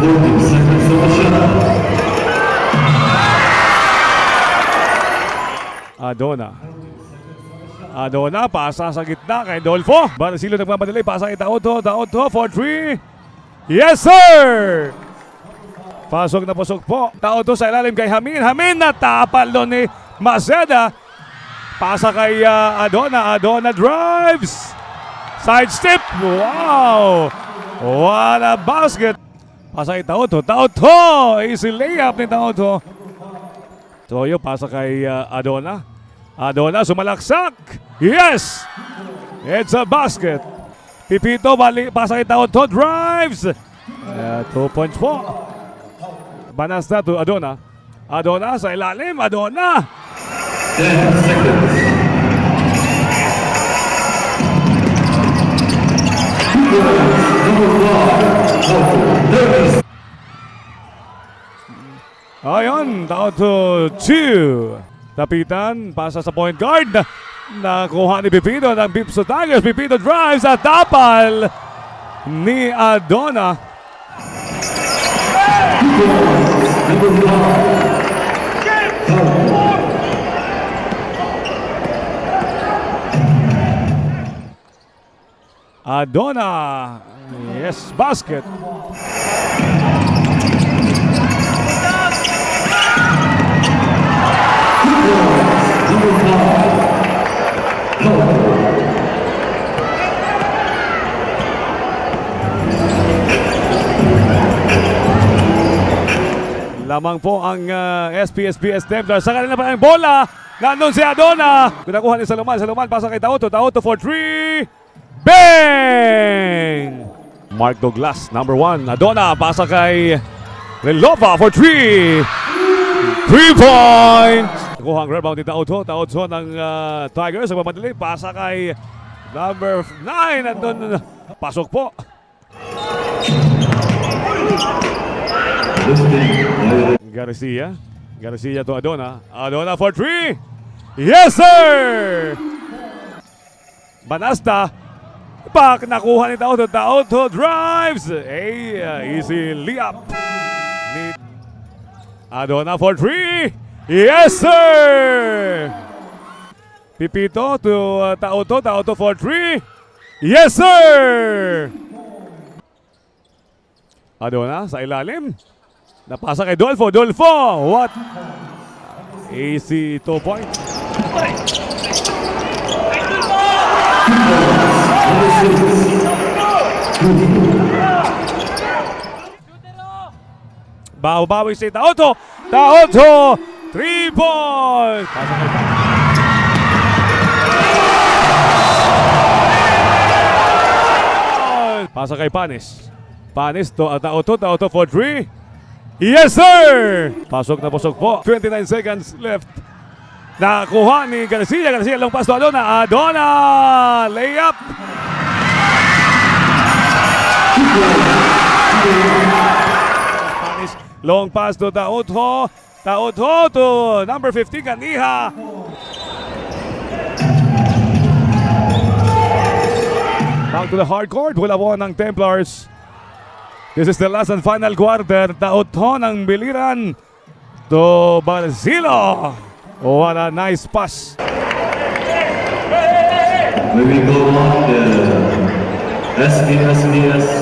40 seconds on the shot. Adona, pasa sa gitna kay Dolfo. Barcelo nagmamadali, pasa kay Tauto for 3. Yes, sir! Pasok na pasok po. Tauto sa ilalim kay Hamin. Hamin na tapal doon ni Maceda. Pasa kay Adona. Adona drives. Side step. Wow! What a basket. Pasa kay Tauto. Tauto! Easy layup ni Tauto. Toyo pasa kay Adona. Adona sumalaksak. Yes! It's a basket. Pipito pasa kay Tauto. Drives. 2 points po. Banasta to Adona. Adona sa ilalim. Adona. 10 seconds. Ayun, down to 2. Tapitan, pasa sa point guard. Nakuha ni Pipito ng Bipso Tigers. Pipito drives at tapal ni Adona. Adona, yes, basket. Lamang po ang SPSBS Templars. Sa kanila pa ang bola. Nandun si Adona. Pinakuha ni Salomon. Salomon pasa kay Tauto. Tauto for 3. Bang! Mark Douglas, number 1. Adona pasa kay Relova for 3. 3 points. Nakuha ang rebound ni Tauto. Tauto ng Tigers. Nagmamadali. Pasa kay number 9. Nandun. Pasok po. Garcia to Adona. Adona for 3. Yes, sir! Banasta. Pak nakuha ni Tauto. Tauto drives. Easy layup. Adona for 3. Yes, sir! Pipito to Tauto. Tauto for 3. Yes, sir! Adona sa ilalim. Napasa kay Dolfo. Dolfo! What? Easy 2 points. Bawi si Tauto. Tauto! 3 points! Pasa kay Panis. Panis to Tauto. Tauto for 3. Yes, sir! Pasok na pasok po. 29 seconds left. Nakuha ni Garcia. Garcia long pass to Adona. Adona! Layup! Long pass to Tauto. Tauto to number 15, Kaniha. Back to the hard court. Wala po ng Templars. This is the last and final quarter. Tauto ng biliran to Barcelo. What a nice pass. We will go on the SPSBS